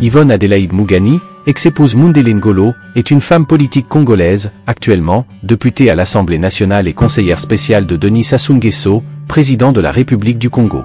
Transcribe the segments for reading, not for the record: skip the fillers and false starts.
Yvonne Adélaïde Mougani, ex-épouse Mundele Ngolo, est une femme politique congolaise, actuellement, députée à l'Assemblée nationale et conseillère spéciale de Denis Sassou Nguesso, président de la République du Congo.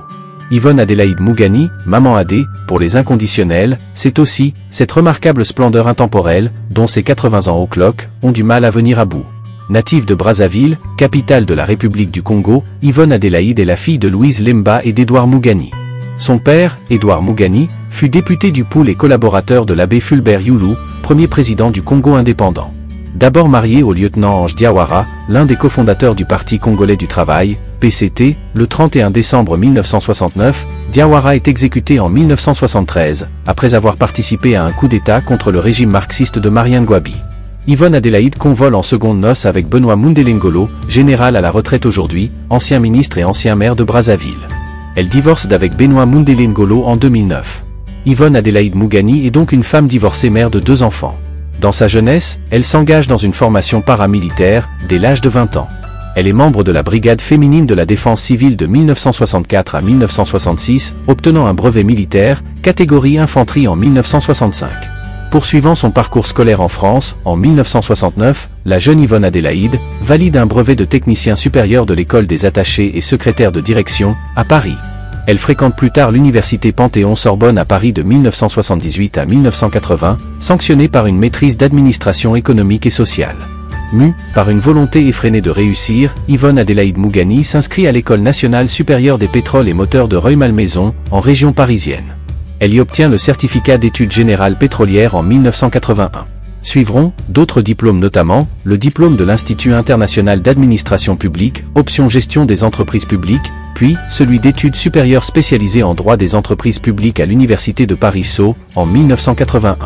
Yvonne Adélaïde Mougani, maman Adé, pour les inconditionnels, c'est aussi cette remarquable splendeur intemporelle, dont ses 80 ans au clock, ont du mal à venir à bout. Native de Brazzaville, capitale de la République du Congo, Yvonne Adélaïde est la fille de Louise Lemba et d'Édouard Mougani. Son père, Édouard Mougani, fut député du Poul et collaborateur de l'abbé Fulbert Youlou, premier président du Congo indépendant. D'abord marié au lieutenant Ange Diawara, l'un des cofondateurs du Parti congolais du travail, PCT, le 31 décembre 1969, Diawara est exécuté en 1973, après avoir participé à un coup d'État contre le régime marxiste de Marien Ngouabi. Yvonne Adélaïde convole en secondes noces avec Benoît Mundele Ngolo, général à la retraite aujourd'hui, ancien ministre et ancien maire de Brazzaville. Elle divorce d'avec Benoît Mundele Ngolo en 2009. Yvonne Adélaïde Mougani est donc une femme divorcée mère de 2 enfants. Dans sa jeunesse, elle s'engage dans une formation paramilitaire, dès l'âge de 20 ans. Elle est membre de la Brigade féminine de la défense civile de 1964 à 1966, obtenant un brevet militaire, catégorie infanterie en 1965. Poursuivant son parcours scolaire en France, en 1969, la jeune Yvonne Adélaïde valide un brevet de technicien supérieur de l'école des attachés et secrétaires de direction, à Paris. Elle fréquente plus tard l'université Panthéon-Sorbonne à Paris de 1978 à 1980, sanctionnée par une maîtrise d'administration économique et sociale. Mue par une volonté effrénée de réussir, Yvonne Adélaïde Mougani s'inscrit à l'École nationale supérieure des pétroles et moteurs de Rueil-Malmaison, en région parisienne. Elle y obtient le certificat d'études générales pétrolières en 1981. Suivront d'autres diplômes, notamment le diplôme de l'Institut international d'administration publique, option gestion des entreprises publiques, puis celui d'études supérieures spécialisées en droit des entreprises publiques à l'Université de Paris-Sceaux, en 1981.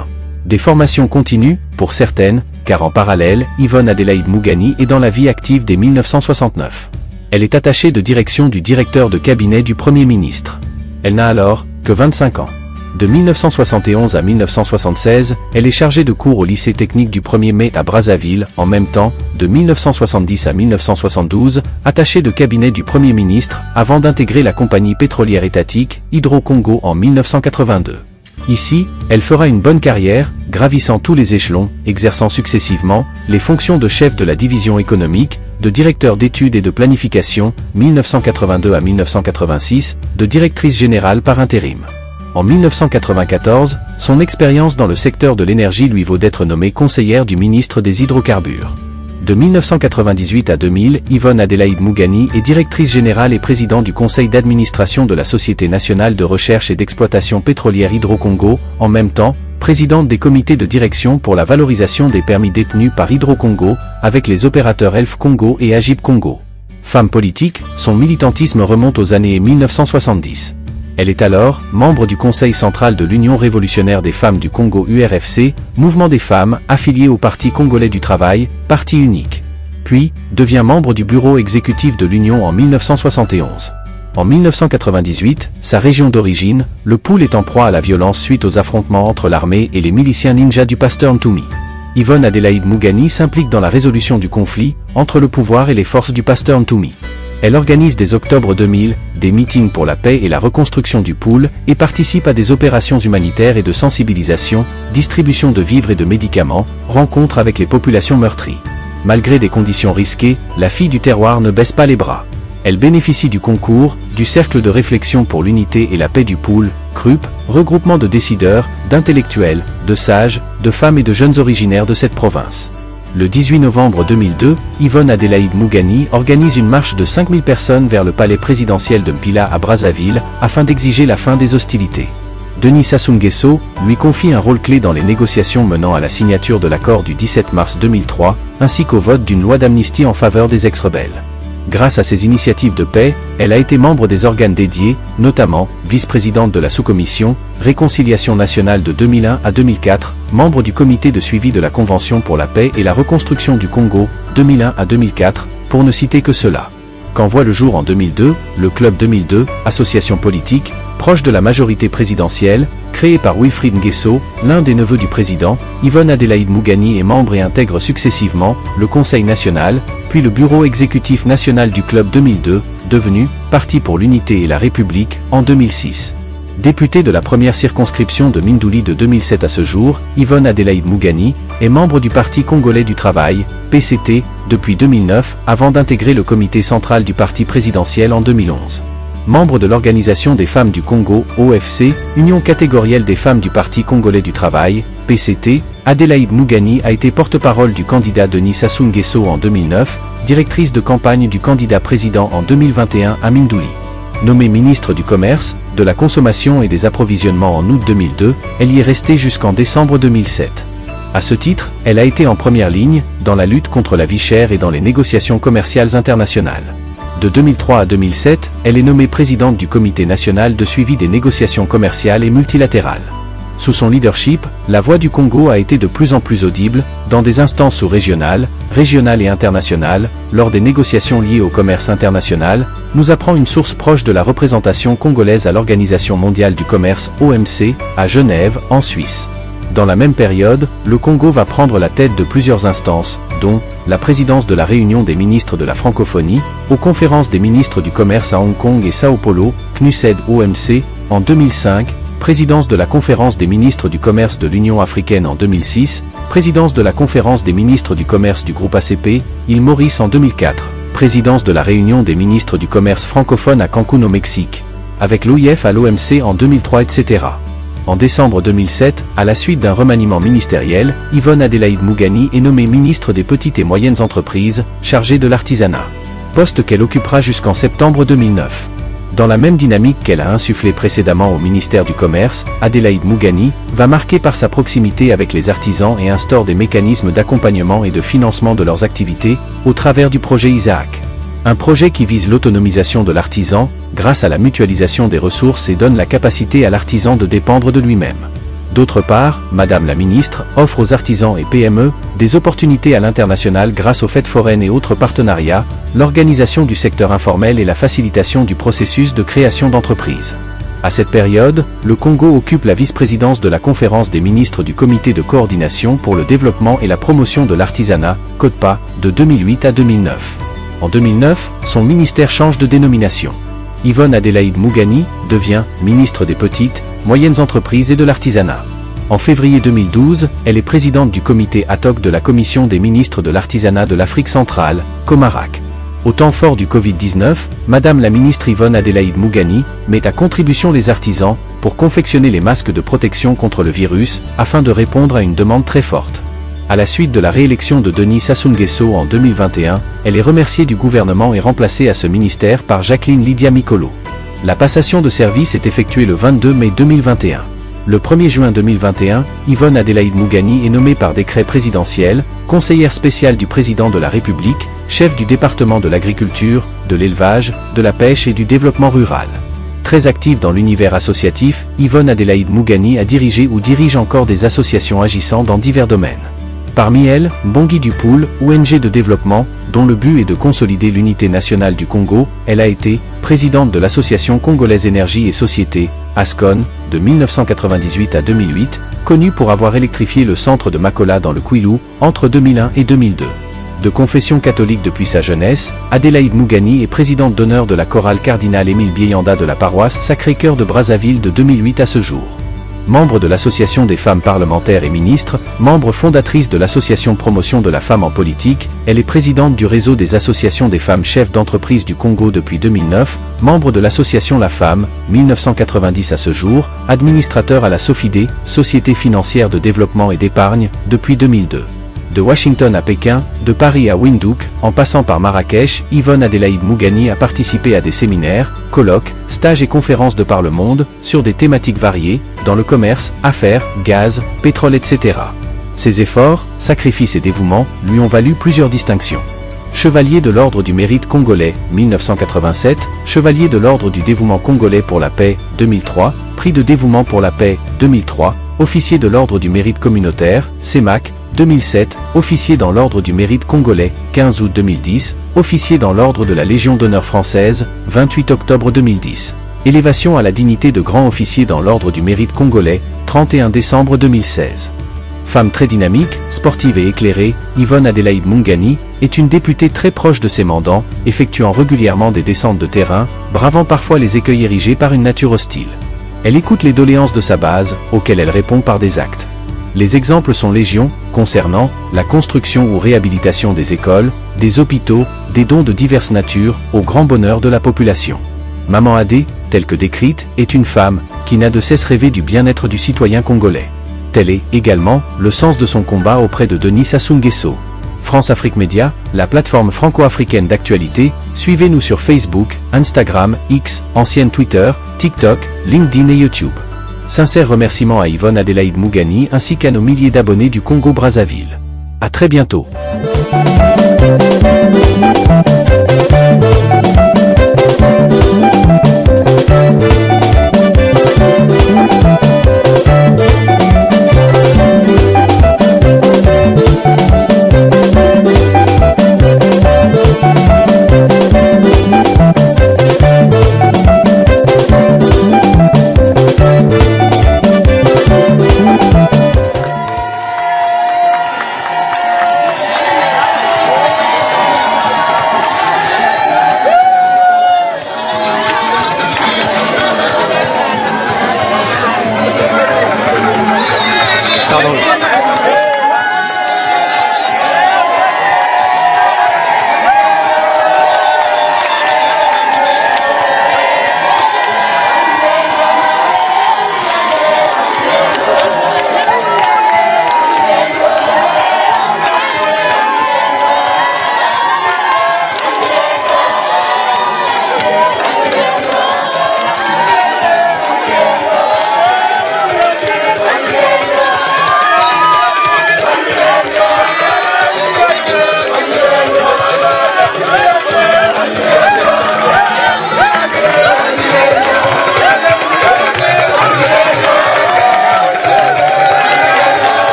Des formations continues, pour certaines, car en parallèle, Yvonne Adélaïde Mougani est dans la vie active dès 1969. Elle est attachée de direction du directeur de cabinet du Premier ministre. Elle n'a alors que 25 ans. De 1971 à 1976, elle est chargée de cours au lycée technique du 1er mai à Brazzaville, en même temps, de 1970 à 1972, attachée de cabinet du Premier ministre, avant d'intégrer la compagnie pétrolière étatique, Hydro-Congo en 1982. Ici, elle fera une bonne carrière, gravissant tous les échelons, exerçant successivement les fonctions de chef de la division économique, de directeur d'études et de planification, 1982 à 1986, de directrice générale par intérim. En 1994, son expérience dans le secteur de l'énergie lui vaut d'être nommée conseillère du ministre des Hydrocarbures. De 1998 à 2000, Yvonne Adélaïde Mougani est directrice générale et présidente du conseil d'administration de la Société nationale de recherche et d'exploitation pétrolière Hydro-Congo, en même temps, présidente des comités de direction pour la valorisation des permis détenus par Hydro-Congo, avec les opérateurs Elf Congo et Agip Congo. Femme politique, son militantisme remonte aux années 1970. Elle est alors membre du Conseil central de l'Union révolutionnaire des femmes du Congo URFC, mouvement des femmes affilié au Parti congolais du travail, parti unique. Puis, devient membre du bureau exécutif de l'Union en 1971. En 1998, sa région d'origine, le Poul est en proie à la violence suite aux affrontements entre l'armée et les miliciens ninjas du pasteur Ntoumi. Yvonne Adélaïde Mougani s'implique dans la résolution du conflit entre le pouvoir et les forces du pasteur Ntoumi. Elle organise dès octobre 2000 des meetings pour la paix et la reconstruction du Poul et participe à des opérations humanitaires et de sensibilisation, distribution de vivres et de médicaments, rencontres avec les populations meurtries. Malgré des conditions risquées, la fille du terroir ne baisse pas les bras. Elle bénéficie du concours, du Cercle de réflexion pour l'unité et la paix du Poul, CRUP, regroupement de décideurs, d'intellectuels, de sages, de femmes et de jeunes originaires de cette province. Le 18 novembre 2002, Yvonne Adélaïde Mougani organise une marche de 5000 personnes vers le palais présidentiel de Mpila à Brazzaville, afin d'exiger la fin des hostilités. Denis Sassou Nguesso lui confie un rôle clé dans les négociations menant à la signature de l'accord du 17 mars 2003, ainsi qu'au vote d'une loi d'amnistie en faveur des ex-rebelles. Grâce à ses initiatives de paix, elle a été membre des organes dédiés, notamment vice-présidente de la sous-commission Réconciliation nationale de 2001 à 2004, membre du comité de suivi de la Convention pour la paix et la reconstruction du Congo, 2001 à 2004, pour ne citer que cela. Quand voit le jour en 2002, le Club 2002, association politique, proche de la majorité présidentielle, créée par Wilfried Nguesso, l'un des neveux du président, Yvonne Adélaïde Mougani est membre et intègre successivement le Conseil national, puis le Bureau exécutif national du Club 2002, devenu Parti pour l'unité et la République, en 2006. Députée de la première circonscription de Mindouli de 2007 à ce jour, Yvonne Adélaïde Mougani est membre du Parti congolais du travail, PCT, depuis 2009, avant d'intégrer le comité central du parti présidentiel en 2011. Membre de l'Organisation des femmes du Congo, OFC, Union catégorielle des femmes du Parti congolais du travail, PCT, Adélaïde Mougani a été porte-parole du candidat Denis Sassou Nguesso en 2009, directrice de campagne du candidat président en 2021 à Mindouli. Nommée ministre du Commerce, de la Consommation et des Approvisionnements en août 2002, elle y est restée jusqu'en décembre 2007. À ce titre, elle a été en première ligne, dans la lutte contre la vie chère et dans les négociations commerciales internationales. De 2003 à 2007, elle est nommée présidente du Comité national de suivi des négociations commerciales et multilatérales. Sous son leadership, la voix du Congo a été de plus en plus audible, dans des instances sous-régionales, régionales et internationales, lors des négociations liées au commerce international, nous apprend une source proche de la représentation congolaise à l'Organisation mondiale du commerce, OMC, à Genève, en Suisse. Dans la même période, le Congo va prendre la tête de plusieurs instances, dont la présidence de la Réunion des ministres de la francophonie, aux conférences des ministres du commerce à Hong Kong et Sao Paulo, CNUSED-OMC, en 2005, présidence de la conférence des ministres du commerce de l'Union africaine en 2006, présidence de la conférence des ministres du commerce du groupe ACP, île Maurice en 2004, présidence de la réunion des ministres du commerce francophone à Cancun au Mexique, avec l'OIF à l'OMC en 2003, etc. En décembre 2007, à la suite d'un remaniement ministériel, Yvonne Adélaïde Mougani est nommée ministre des Petites et Moyennes Entreprises, chargée de l'artisanat. Poste qu'elle occupera jusqu'en septembre 2009. Dans la même dynamique qu'elle a insufflée précédemment au ministère du Commerce, Adélaïde Mougani va marquer par sa proximité avec les artisans et instaure des mécanismes d'accompagnement et de financement de leurs activités, au travers du projet Isaac. Un projet qui vise l'autonomisation de l'artisan, grâce à la mutualisation des ressources et donne la capacité à l'artisan de dépendre de lui-même. D'autre part, Madame la Ministre offre aux artisans et PME des opportunités à l'international grâce aux fêtes foraines et autres partenariats, l'organisation du secteur informel et la facilitation du processus de création d'entreprises. À cette période, le Congo occupe la vice-présidence de la conférence des ministres du Comité de coordination pour le développement et la promotion de l'artisanat, CODPA, de 2008 à 2009. En 2009, son ministère change de dénomination. Yvonne Adélaïde Mougani devient ministre des Petites, Moyennes Entreprises et de l'Artisanat. En février 2012, elle est présidente du comité ad hoc de la Commission des ministres de l'Artisanat de l'Afrique centrale, Comarac. Au temps fort du Covid-19, Madame la ministre Yvonne Adélaïde Mougani met à contribution les artisans pour confectionner les masques de protection contre le virus, afin de répondre à une demande très forte. À la suite de la réélection de Denis Sassou Nguesso en 2021, elle est remerciée du gouvernement et remplacée à ce ministère par Jacqueline Lydia Mikolo. La passation de service est effectuée le 22 mai 2021. Le 1er juin 2021, Yvonne Adélaïde Mougani est nommée par décret présidentiel, conseillère spéciale du président de la République, chef du département de l'agriculture, de l'élevage, de la pêche et du développement rural. Très active dans l'univers associatif, Yvonne Adélaïde Mougani a dirigé ou dirige encore des associations agissant dans divers domaines. Parmi elles, Bongi du Poul, ONG de développement, dont le but est de consolider l'unité nationale du Congo. Elle a été présidente de l'Association congolaise Énergie et Société, ASCON, de 1998 à 2008, connue pour avoir électrifié le centre de Makola dans le Kwilu, entre 2001 et 2002. De confession catholique depuis sa jeunesse, Adélaïde Mougani est présidente d'honneur de la chorale cardinal Émile Bieyanda de la paroisse Sacré-Cœur de Brazzaville de 2008 à ce jour. Membre de l'Association des femmes parlementaires et ministres, membre fondatrice de l'Association Promotion de la femme en politique, elle est présidente du réseau des associations des femmes chefs d'entreprise du Congo depuis 2009, membre de l'association La Femme, 1990 à ce jour, administrateur à la SOFIDE, Société financière de développement et d'épargne, depuis 2002. De Washington à Pékin, de Paris à Windhoek, en passant par Marrakech, Yvonne Adélaïde Mougani a participé à des séminaires, colloques, stages et conférences de par le monde, sur des thématiques variées, dans le commerce, affaires, gaz, pétrole, etc. Ses efforts, sacrifices et dévouement lui ont valu plusieurs distinctions. Chevalier de l'Ordre du Mérite congolais, 1987, Chevalier de l'Ordre du dévouement congolais pour la paix, 2003, Prix de dévouement pour la paix, 2003, Officier de l'Ordre du Mérite communautaire, CEMAC, 2007, officier dans l'Ordre du Mérite congolais, 15 août 2010, officier dans l'Ordre de la Légion d'honneur française, 28 octobre 2010. Élévation à la dignité de grand officier dans l'Ordre du Mérite congolais, 31 décembre 2016. Femme très dynamique, sportive et éclairée, Yvonne Adélaïde Mougani est une députée très proche de ses mandants, effectuant régulièrement des descentes de terrain, bravant parfois les écueils érigés par une nature hostile. Elle écoute les doléances de sa base, auxquelles elle répond par des actes. Les exemples sont légion, concernant la construction ou réhabilitation des écoles, des hôpitaux, des dons de diverses natures, au grand bonheur de la population. Maman Adé, telle que décrite, est une femme qui n'a de cesse rêvé du bien-être du citoyen congolais. Tel est, également, le sens de son combat auprès de Denis Sassou Nguesso. France Afrique Média, la plateforme franco-africaine d'actualité, suivez-nous sur Facebook, Instagram, X, ancienne Twitter, TikTok, LinkedIn et YouTube. Sincères remerciements à Yvonne Adélaïde Mougani ainsi qu'à nos milliers d'abonnés du Congo-Brazzaville. À très bientôt.